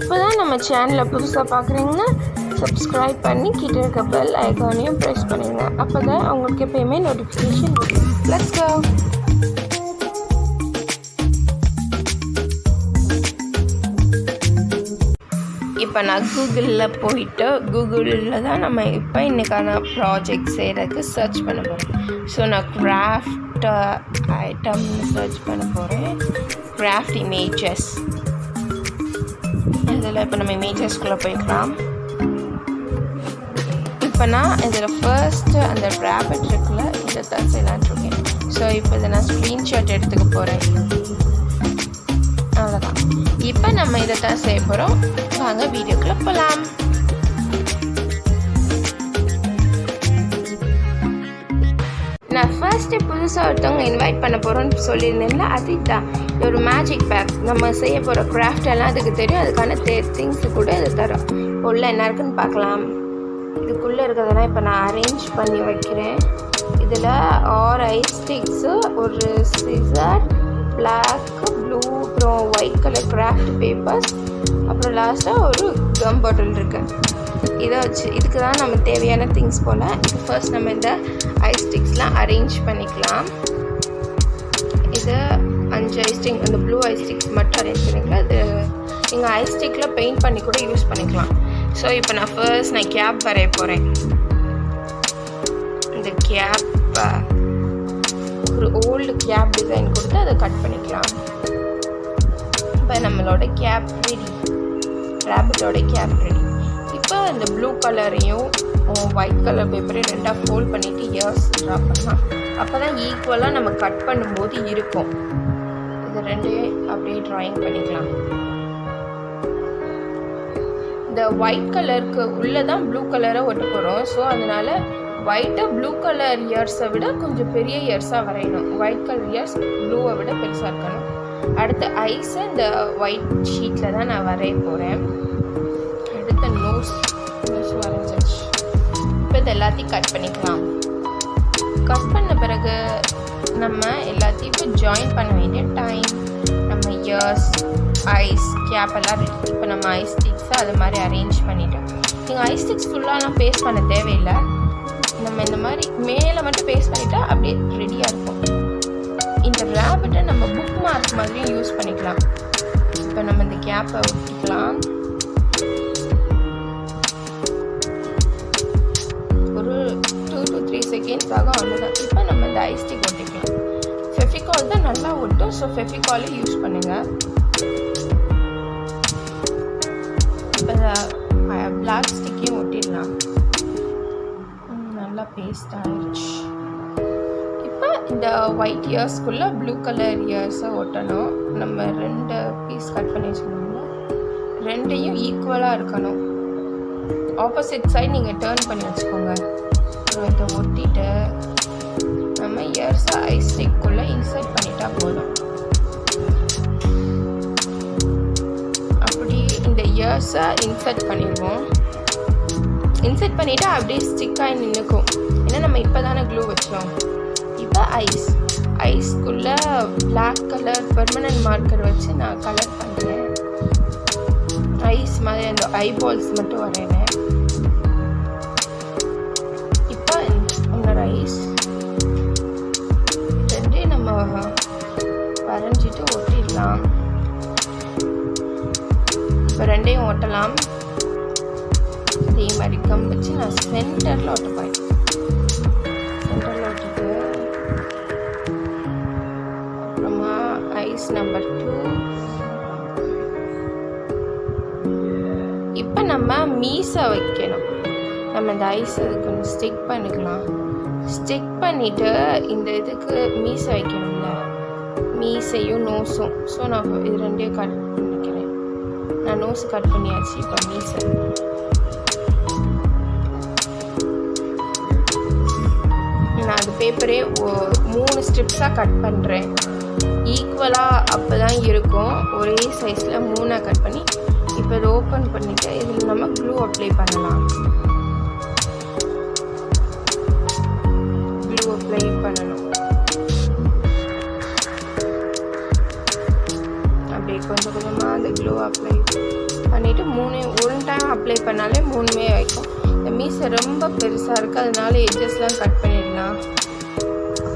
இப்போ தான் நம்ம சேனலை புதுசாக பார்க்குறீங்கன்னா சப்ஸ்கிரைப் பண்ணி கிட்ட இருக்க பெல் ஐகானையும் ப்ரெஸ் பண்ணிடுங்க. அப்போ தான் அவங்களுக்கு எப்பயுமே நோட்டிஃபிகேஷன் வரும். Let's go. இப்போ நான் கூகுளில் போயிட்டு கூகுளில் தான் நம்ம இப்போ இன்றைக்கான ப்ராஜெக்ட் செய்கிறதுக்கு சர்ச் பண்ண போகிறேன். ஸோ நான் கிராஃப்ட் ஐட்டம்னு சர்ச் பண்ண போகிறேன். Craft images. இதில் இப்போ நம்ம இமேஜஸ்குள்ளே போய்க்கலாம். இப்போ நான் இதில் ஃபர்ஸ்ட்டு அந்த ரேபிட் இருக்குல்ல, இதை தான் செய்யலான்ட்ருக்கேன். ஸோ இப்போ இதை நான் ஸ்க்ரீன்ஷாட் எடுத்துக்க போகிறேன். அவ்வளோதான். இப்போ நம்ம இதை தான் செய்ய போகிறோம். வாங்க வீடியோக்குள்ளே போகலாம். நான் ஃபர்ஸ்ட்டு புதுசாக ஒருத்தவங்க இன்வைட் பண்ண போகிறோன்னு சொல்லியிருந்தேன்ல, அது தான் ஒரு மேஜிக் பேக். நம்ம செய்ய போகிற கிராஃப்ட் எல்லாம் அதுக்கு தெரியும். அதுக்கான திங்ஸு கூட இது தரும். உள்ள என்ன இருக்குன்னு பார்க்கலாம். இதுக்குள்ளே இருக்கிறதெல்லாம் இப்போ நான் அரேஞ்ச் பண்ணி வைக்கிறேன். இதில் 6 ஐஸ் ஸ்டிக்ஸு, ஒரு சிசர், பிளாக், ப்ளூ, அப்புறம் ஒயிட் கலர் கிராஃப்ட் பேப்பர்ஸ், அப்புறம் லாஸ்ட்டாக ஒரு கம் பாட்டில் இருக்குது. இதை வச்சு இதுக்கு தான் நம்ம தேவையான திங்ஸ் போல். இது ஃபர்ஸ்ட் நம்ம இந்த ஐஸ் ஸ்டிக்ஸ்லாம் அரேஞ்ச் பண்ணிக்கலாம். இது 5 ஐஸ் ஸ்டிக், அந்த ப்ளூ ஐஸ் ஸ்டிக்ஸ் மட்டும் அரேஞ்ச் பண்ணிக்கலாம். இது நீங்கள் ஐஸ் ஸ்டிக்கில் பெயிண்ட் பண்ணி கூட யூஸ் பண்ணிக்கலாம். ஸோ இப்போ நான் ஃபர்ஸ்ட் கேப் வரைய போகிறேன். இந்த கேப் ஒரு ஓல்டு கேப் டிசைன் கொடுத்து அதை கட் பண்ணிக்கலாம். இப்போ நம்மளோட கேப் ரெடி, ரேபிட்டோட கேப் ரெடி. இப்போ இந்த ப்ளூ கலரையும் ஒயிட் கலர் பேப்பரையும் ரெண்டாக ஃபோல்ட் பண்ணிவிட்டு இயர்ஸ் ட்ரா பண்ணலாம். அப்போ தான் ஈக்குவலாக நம்ம கட் பண்ணும்போது இருக்கும். இது ரெண்டையும் அப்படியே ட்ராயிங் பண்ணிக்கலாம். இந்த ஒயிட் கலருக்கு உள்ளே தான் ப்ளூ கலரை ஒட்ட போகிறோம். ஸோ அதனால் ஒயிட்டை ப்ளூ கலர் இயர்ஸை விட கொஞ்சம் பெரிய இயர்ஸாக வரையணும். ஒயிட் கலர் இயர்ஸ் ப்ளூவை விட பெருசாக இருக்கணும். அடுத்த ஐஸை இந்த ஒயிட் ஷீட்டில் தான் நான் வரைய போகிறேன். அடுத்த நோஸ் வரைஞ்சாச்சு. இப்போ இது எல்லாத்தையும் கட் பண்ணிக்கலாம். கட் பண்ண பிறகு நம்ம எல்லாத்தையும் இப்போ ஜாயின் பண்ண வேண்டிய டைம். நம்ம இயர்ஸ், ஐஸ், கேப் எல்லாம் ரெடி. இப்போ நம்ம ஐஸ் ஸ்டிக்ஸை அது மாதிரி அரேஞ்ச் பண்ணிட்டோம். நீங்கள் ஐஸ் ஸ்டிக்ஸ் ஃபுல்லாலாம் பேஸ்ட் பண்ண தேவையில்லை. நம்ம இந்த மாதிரி மேலே மட்டும் பேஸ்ட் பண்ணிட்டா அப்படியே ரெடியாக இருக்கும். இந்த ரேபிட்டை நம்ம புக் மார்க் மாதிரியும் யூஸ் பண்ணிக்கலாம். இப்போ நம்ம இந்த கேப்பை ஒட்டிக்கலாம். ஒரு 2 to 3 செகண்ட்ஸ் ஆகும், அவ்வளோதான். இப்போ நம்ம இந்த ஐஸ் ஸ்டிக் ஒட்டிக்கலாம். ஃபெவிகால் தான் நல்லா ஒட்டும். ஸோ ஃபெவிகாலே யூஸ் பண்ணுங்கள். இப்போ பிளாக் ஸ்டிக்கையும் ஒட்டிடலாம். நல்லா பேஸ்ட் ஆகிடுச்சு. இப்போ இந்த ஒயிட் இயர்ஸ்குள்ளே ப்ளூ கலர் இயர்ஸை ஒட்டணும். நம்ம 2 பீஸ் கட் பண்ணி வச்சுக்கோங்க. ரெண்டையும் ஈக்குவலாக இருக்கணும். ஆப்போசிட் சைட் நீங்கள் டேர்ன் பண்ணி வச்சுக்கோங்க. இதை ஒட்டிட்டு நம்ம இயர்ஸை ஐஸ் ஸ்டிக்குள்ளே இன்சர்ட் பண்ணிட்டா போதும். அப்படி இந்த இயர்ஸை இன்சர்ட் பண்ணிடுவோம். இன்சர்ட் பண்ணிவிட்டு அப்படியே ஸ்டிக்காகி நின்றுக்கும். ஏன்னா நம்ம இப்போ தானே க்ளூ வச்சோம். இப்போ ஐஸ்க்குள்ளே பிளாக் கலர் பெர்மனன்ட் மார்க்கர் வச்சு நான் கலர் பண்ணுறேன். ஐஸ் மாதிரி அந்த ஐபால்ஸ் மட்டும் வரைகிறேன். இப்போ இன்னொரு ஐஸ் ரெண்டையும் நம்ம வரைஞ்சிட்டு ஒட்டிடலாம். இப்போ ரெண்டையும் ஒட்டலாம். அதே மாதிரி கம் வச்சு நான் சென்டரில் ஒட்டப்பேன். சென்டரில் ஒட்டிட்டு அப்புறமா ஐஸ் நம்பர் 2. இப்போ நம்ம மீசை வைக்கணும். நம்ம இந்த ஐஸை கொஞ்சம் ஸ்டிக் பண்ணிக்கலாம். ஸ்டிக் பண்ணிவிட்டு இந்த இதுக்கு மீசை வைக்கணும்ல, மீசையும் நோஸும். ஸோ நான் இது ரெண்டையும் கட் பண்ணிக்கிறேன். நான் நோஸ் கட் பண்ணியாச்சு. இப்போ மீசை நான் அந்த பேப்பரே 3 ஸ்ட்ரிப்ஸாக கட் பண்ணுறேன். ஈக்குவலாக அப்போ தான் இருக்கும். ஒரே சைஸில் 3 கட் பண்ணி இப்போ இதை ஓப்பன் பண்ணிவிட்டு இதில் நம்ம க்ளூ அப்ளை பண்ணலாம். க்ளூ அப்ளை பண்ணணும். அப்படியே கொஞ்சம் கொஞ்சமாக அந்த க்ளூ அப்ளை பண்ணிவிட்டு மீசை ரொம்ப பெருசாக இருக்குது, அதனால எட்ஜஸ்லாம் கட் பண்ணிடலாம்.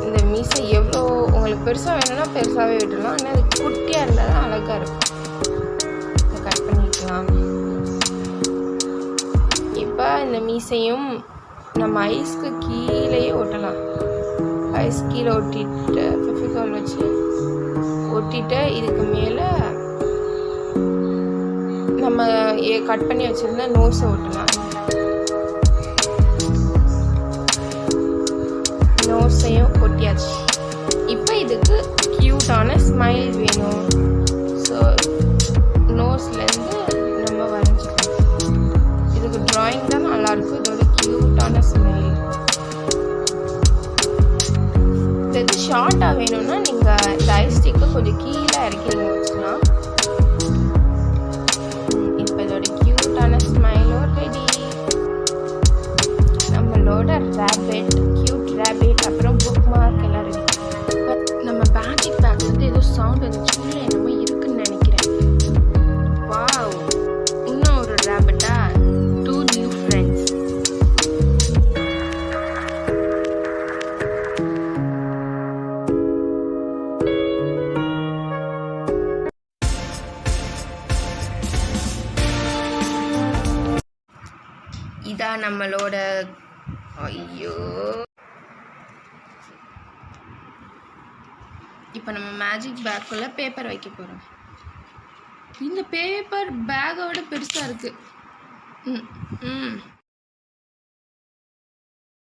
இந்த மீசை எவ்வளோ உங்களுக்கு பெருசாக வேணும்னா பெருசாகவே விட்டுடலாம், ஆனால் அது குட்டியாக இருந்தால் தான் அழகாக இருக்கும். இதை கட் பண்ணிக்கலாம். இப்போ இந்த மீசையும் நம்ம ஐஸ்க்கு கீழேயே ஒட்டலாம். ஐஸ் கீழே ஒட்டிட்டு ஃபெவிகால் வச்சு ஒட்டிட்டு இதுக்கு மேலே நம்ம கட் பண்ணி வச்சுருந்தா நோஸை ஒட்டலாம். நோஸையும் ஒட்டியாச்சு. இப்போ இதுக்கு க்யூட்டான ஸ்மைல் வேணும். ஸோ நோஸ்லேருந்து நம்ம வரைஞ்சிக்கலாம். இதுக்கு ட்ராயிங் தான் நல்லாயிருக்கும். இதோட க்யூட்டான ஸ்மைல். இது ஷார்ட்டாக வேணும்னா நீங்கள் இந்த ஐஸ் ஸ்டிக்கை கொஞ்சம் கீழே இறக்கி வச்சுக்கலாம். இப்போ இதோட க்யூட்டான ஸ்மைலும் ரெடி. நம்மளோட ரேபிட், க்யூட் ரேபிட், அப்புறம் புக் மார்க் எல்லாம் ரெடி. நம்ம பேக்கிங் பேக் வந்து ஏதோ சவுண்ட் வந்துச்சு, உள்ள என்னமோ இருக்குன்னு நினைக்கிறேன். வாவ், இன்னும் ஒரு ரேபிட்டா, 2 நியூ ஃப்ரெண்ட்ஸ். இதான் நம்மளோட, ஐயோ, இப்போ நம்ம மேஜிக் பேக்குள்ளே பேப்பர் வைக்க போகிறோம். இந்த பேப்பர் பேக்கோட பெருசாக இருக்குது.